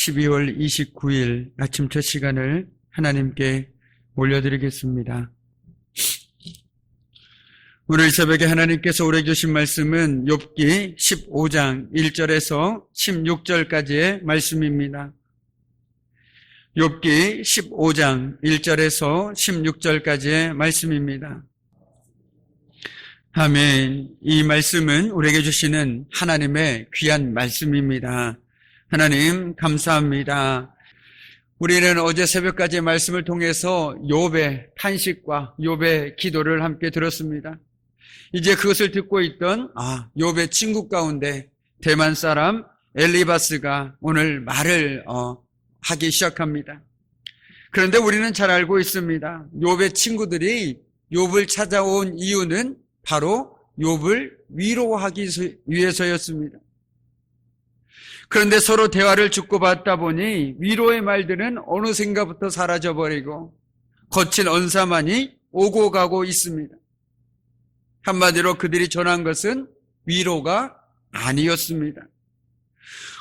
12월 29일 아침 첫 시간을 하나님께 올려드리겠습니다. 오늘 새벽에 하나님께서 우리에게 주신 말씀은 욥기 15장 1절에서 16절까지의 말씀입니다. 욥기 15장 1절에서 16절까지의 말씀입니다. 아멘. 이 말씀은 우리에게 주시는 하나님의 귀한 말씀입니다. 하나님 감사합니다. 우리는 어제 새벽까지의 말씀을 통해서 욥의 탄식과 욥의 기도를 함께 들었습니다. 이제 그것을 듣고 있던 욥의 친구 가운데 대만 사람 엘리바스가 오늘 말을 하기 시작합니다. 그런데 우리는 잘 알고 있습니다. 욥의 친구들이 욥을 찾아온 이유는 바로 욥을 위로하기 위해서였습니다. 그런데 서로 대화를 주고받다 보니 위로의 말들은 어느샌가부터 사라져버리고 거친 언사만이 오고 가고 있습니다. 한마디로 그들이 전한 것은 위로가 아니었습니다.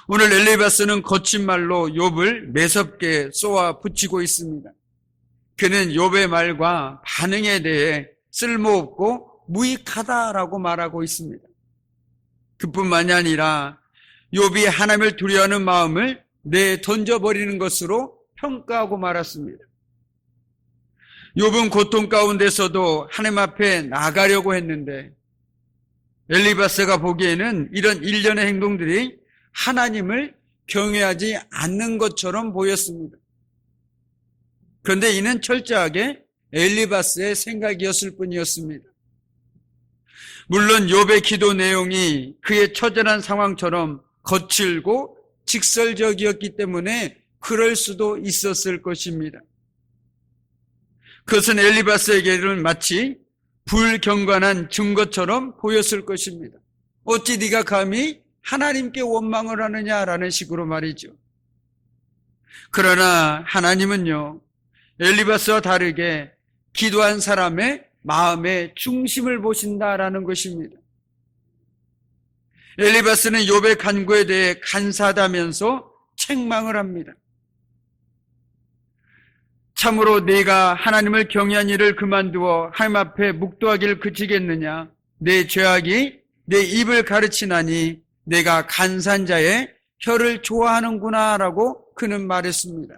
오늘 엘리바스는 거친 말로 욥을 매섭게 쏘아 붙이고 있습니다. 그는 욥의 말과 반응에 대해 쓸모없고 무익하다라고 말하고 있습니다. 그뿐만이 아니라 욥이 하나님을 두려워하는 마음을 내던져버리는 것으로 평가하고 말았습니다. 욥은 고통 가운데서도 하나님 앞에 나가려고 했는데 엘리바스가 보기에는 이런 일련의 행동들이 하나님을 경외하지 않는 것처럼 보였습니다. 그런데 이는 철저하게 엘리바스의 생각이었을 뿐이었습니다. 물론 욥의 기도 내용이 그의 처절한 상황처럼 거칠고 직설적이었기 때문에 그럴 수도 있었을 것입니다. 그것은 엘리바스에게는 마치 불경건한 증거처럼 보였을 것입니다. 어찌 네가 감히 하나님께 원망을 하느냐라는 식으로 말이죠. 그러나 하나님은요, 엘리바스와 다르게 기도한 사람의 마음의 중심을 보신다라는 것입니다. 엘리바스는 욥의 간구에 대해 간사하다면서 책망을 합니다. 참으로 네가 하나님을 경외한 일을 그만두어 하나님 앞에 묵도하기를 그치겠느냐? 내 죄악이 내 입을 가르치나니 내가 간사한 자의 혀를 좋아하는구나 라고 그는 말했습니다.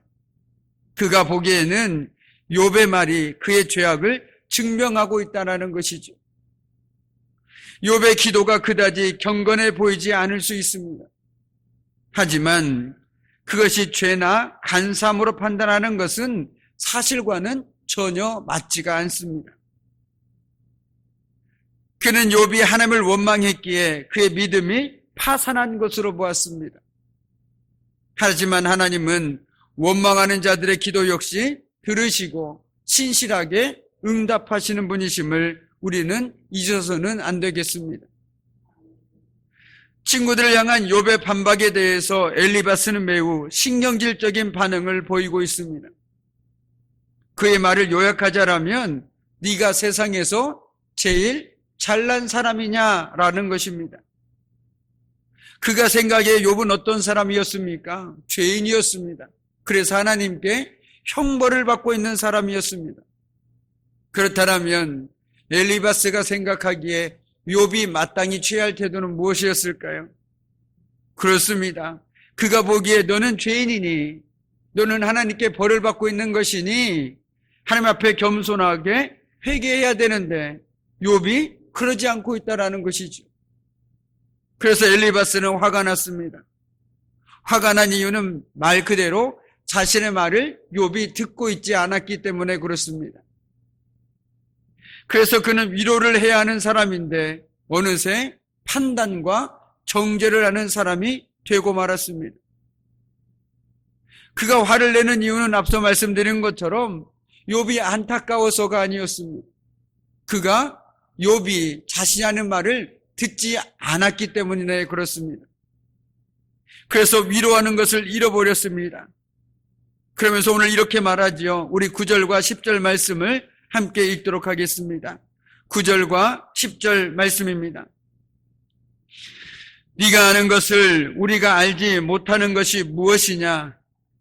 그가 보기에는 욥의 말이 그의 죄악을 증명하고 있다는 것이죠. 욥의 기도가 그다지 경건해 보이지 않을 수 있습니다. 하지만 그것이 죄나 간사함으로 판단하는 것은 사실과는 전혀 맞지가 않습니다. 그는 욥이 하나님을 원망했기에 그의 믿음이 파산한 것으로 보았습니다. 하지만 하나님은 원망하는 자들의 기도 역시 들으시고 신실하게 응답하시는 분이심을 우리는 잊어서는 안 되겠습니다. 친구들을 향한 욥의 반박에 대해서 엘리바스는 매우 신경질적인 반응을 보이고 있습니다. 그의 말을 요약하자라면 네가 세상에서 제일 잘난 사람이냐라는 것입니다. 그가 생각해 욥은 어떤 사람이었습니까? 죄인이었습니다. 그래서 하나님께 형벌을 받고 있는 사람이었습니다. 그렇다면 엘리바스가 생각하기에 욥이 마땅히 취할 태도는 무엇이었을까요? 그렇습니다. 그가 보기에 너는 죄인이니, 너는 하나님께 벌을 받고 있는 것이니 하나님 앞에 겸손하게 회개해야 되는데 욥이 그러지 않고 있다라는 것이죠. 그래서 엘리바스는 화가 났습니다. 화가 난 이유는 말 그대로 자신의 말을 욥이 듣고 있지 않았기 때문에 그렇습니다. 그래서 그는 위로를 해야 하는 사람인데 어느새 판단과 정죄를 하는 사람이 되고 말았습니다. 그가 화를 내는 이유는 앞서 말씀드린 것처럼 욥이 안타까워서가 아니었습니다. 그가 욥이 자신이 하는 말을 듣지 않았기 때문에 그렇습니다. 그래서 위로하는 것을 잃어버렸습니다. 그러면서 오늘 이렇게 말하지요. 우리 9절과 10절 말씀을 함께 읽도록 하겠습니다. 9절과 10절 말씀입니다. 네가 아는 것을 우리가 알지 못하는 것이 무엇이냐?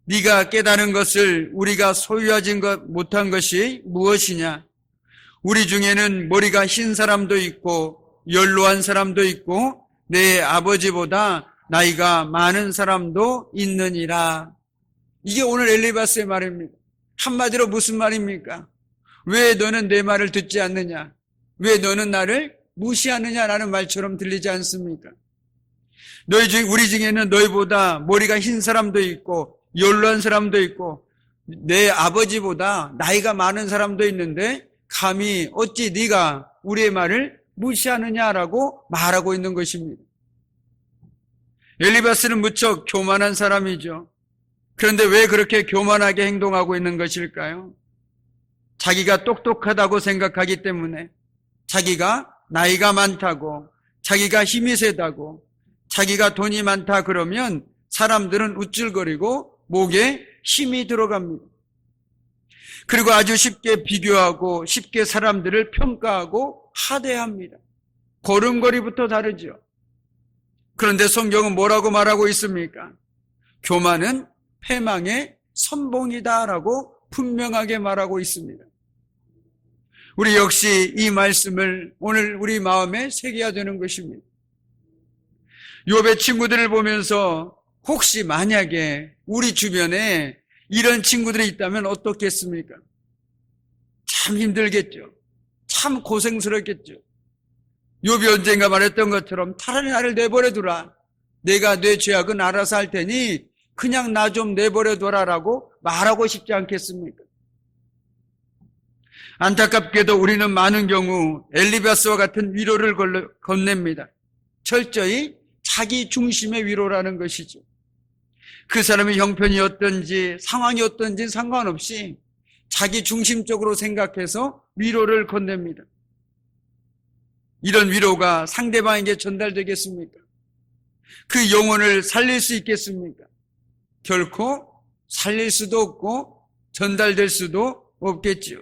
네가 깨달은 것을 우리가 소유하지 못한 것이 무엇이냐? 우리 중에는 머리가 흰 사람도 있고 연로한 사람도 있고 내 아버지보다 나이가 많은 사람도 있느니라. 이게 오늘 엘리바스의 말입니다. 한마디로 무슨 말입니까? 왜 너는 내 말을 듣지 않느냐? 왜 너는 나를 무시하느냐라는 말처럼 들리지 않습니까? 우리 중에는 너희보다 머리가 흰 사람도 있고 연로한 사람도 있고 내 아버지보다 나이가 많은 사람도 있는데 감히 어찌 네가 우리의 말을 무시하느냐라고 말하고 있는 것입니다. 엘리바스는 무척 교만한 사람이죠. 그런데 왜 그렇게 교만하게 행동하고 있는 것일까요? 자기가 똑똑하다고 생각하기 때문에, 자기가 나이가 많다고, 자기가 힘이 세다고, 자기가 돈이 많다 그러면 사람들은 우쭐거리고 목에 힘이 들어갑니다. 그리고 아주 쉽게 비교하고 쉽게 사람들을 평가하고 하대합니다. 걸음걸이부터 다르죠. 그런데 성경은 뭐라고 말하고 있습니까? 교만은 패망의 선봉이다라고 분명하게 말하고 있습니다. 우리 역시 이 말씀을 오늘 우리 마음에 새겨야 되는 것입니다. 욥의 친구들을 보면서 혹시 만약에 우리 주변에 이런 친구들이 있다면 어떻겠습니까? 참 힘들겠죠. 참 고생스럽겠죠. 욥이 언젠가 말했던 것처럼 차라리 나를 내버려 두라. 내가 내 죄악은 알아서 할 테니 그냥 나 좀 내버려 둬라라고 말하고 싶지 않겠습니까? 안타깝게도 우리는 많은 경우 엘리바스와 같은 위로를 건넵니다. 철저히 자기 중심의 위로라는 것이죠. 그 사람의 형편이 어떤지 상황이 어떤지 상관없이 자기 중심적으로 생각해서 위로를 건넵니다. 이런 위로가 상대방에게 전달되겠습니까? 그 영혼을 살릴 수 있겠습니까? 결코 살릴 수도 없고 전달될 수도 없겠지요.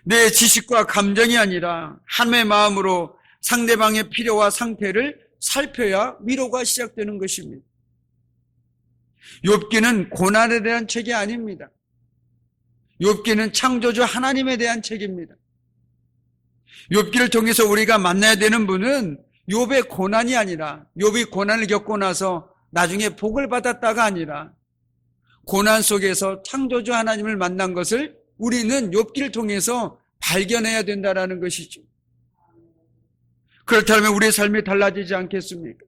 내 지식과 감정이 아니라 하나님의 마음으로 상대방의 필요와 상태를 살펴야 위로가 시작되는 것입니다. 욥기는 고난에 대한 책이 아닙니다. 욥기는 창조주 하나님에 대한 책입니다. 욥기를 통해서 우리가 만나야 되는 분은 욥의 고난이 아니라, 욥이 고난을 겪고 나서 나중에 복을 받았다가 아니라 고난 속에서 창조주 하나님을 만난 것을 우리는 욥기를 통해서 발견해야 된다는 것이죠. 그렇다면 우리의 삶이 달라지지 않겠습니까?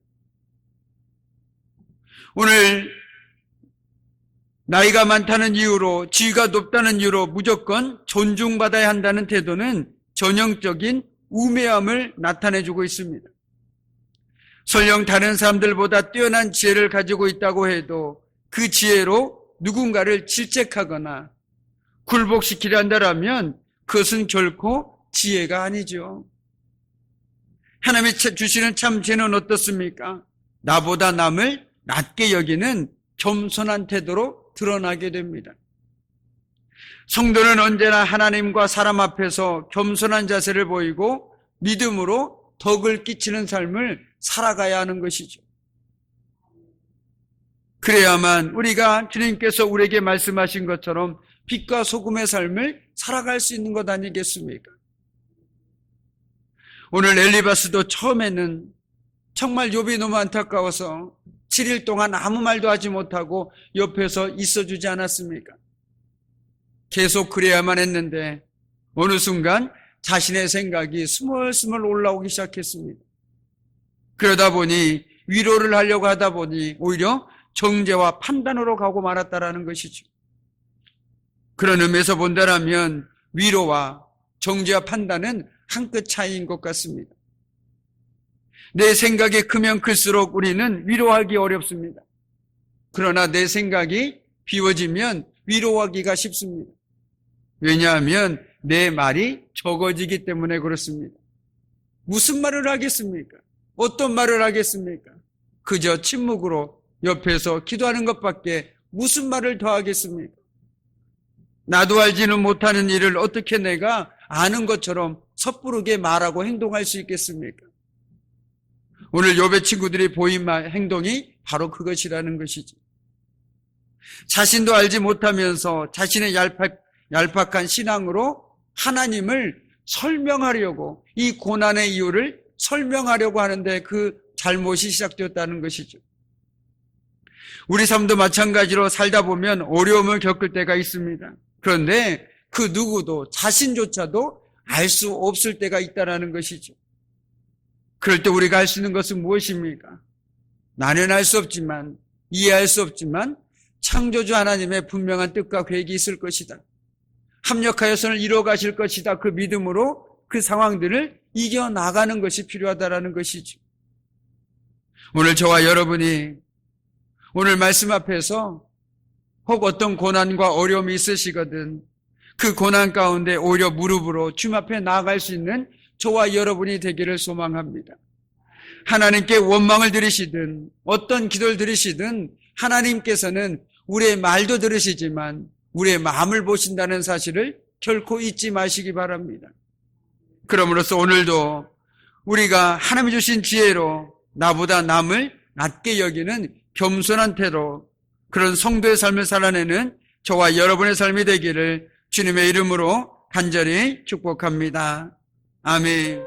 오늘 나이가 많다는 이유로, 지위가 높다는 이유로 무조건 존중받아야 한다는 태도는 전형적인 우매함을 나타내주고 있습니다. 설령 다른 사람들보다 뛰어난 지혜를 가지고 있다고 해도 그 지혜로 누군가를 질책하거나 굴복시키려 한다면 그것은 결코 지혜가 아니죠. 하나님이 주시는 참 지혜는 어떻습니까? 나보다 남을 낮게 여기는 겸손한 태도로 드러나게 됩니다. 성도는 언제나 하나님과 사람 앞에서 겸손한 자세를 보이고 믿음으로 덕을 끼치는 삶을 살아가야 하는 것이죠. 그래야만 우리가 주님께서 우리에게 말씀하신 것처럼 빛과 소금의 삶을 살아갈 수 있는 것 아니겠습니까? 오늘 엘리바스도 처음에는 정말 욥이 너무 안타까워서 7일 동안 아무 말도 하지 못하고 옆에서 있어주지 않았습니까? 계속 그래야만 했는데 어느 순간 자신의 생각이 스멀스멀 올라오기 시작했습니다. 그러다 보니 위로를 하려고 하다 보니 오히려 정죄와 판단으로 가고 말았다라는 것이죠. 그런 의미에서 본다면 위로와 정죄와 판단은 한 끗 차이인 것 같습니다. 내 생각이 크면 클수록 우리는 위로하기 어렵습니다. 그러나 내 생각이 비워지면 위로하기가 쉽습니다. 왜냐하면 내 말이 적어지기 때문에 그렇습니다. 무슨 말을 하겠습니까? 어떤 말을 하겠습니까? 그저 침묵으로 옆에서 기도하는 것밖에 무슨 말을 더 하겠습니까? 나도 알지는 못하는 일을 어떻게 내가 아는 것처럼 섣부르게 말하고 행동할 수 있겠습니까? 오늘 욥의 친구들이 보인 행동이 바로 그것이라는 것이죠. 자신도 알지 못하면서 자신의 얄팍한 신앙으로 하나님을 설명하려고, 이 고난의 이유를 설명하려고 하는데 그 잘못이 시작되었다는 것이죠. 우리 삶도 마찬가지로 살다 보면 어려움을 겪을 때가 있습니다. 그런데 그 누구도 자신조차도 알 수 없을 때가 있다는 것이죠. 그럴 때 우리가 할 수 있는 것은 무엇입니까? 나는 알 수 없지만, 이해할 수 없지만 창조주 하나님의 분명한 뜻과 계획이 있을 것이다. 합력하여서는 이루어 가실 것이다. 그 믿음으로 그 상황들을 이겨나가는 것이 필요하다는 것이죠. 오늘 저와 여러분이 오늘 말씀 앞에서 혹 어떤 고난과 어려움이 있으시거든 그 고난 가운데 오히려 무릎으로 주님 앞에 나아갈 수 있는 저와 여러분이 되기를 소망합니다. 하나님께 원망을 드리시든 어떤 기도를 드리시든 하나님께서는 우리의 말도 들으시지만 우리의 마음을 보신다는 사실을 결코 잊지 마시기 바랍니다. 그러므로서 오늘도 우리가 하나님이 주신 지혜로 나보다 남을 낮게 여기는 겸손한 태도, 그런 성도의 삶을 살아내는 저와 여러분의 삶이 되기를 주님의 이름으로 간절히 축복합니다. 아멘.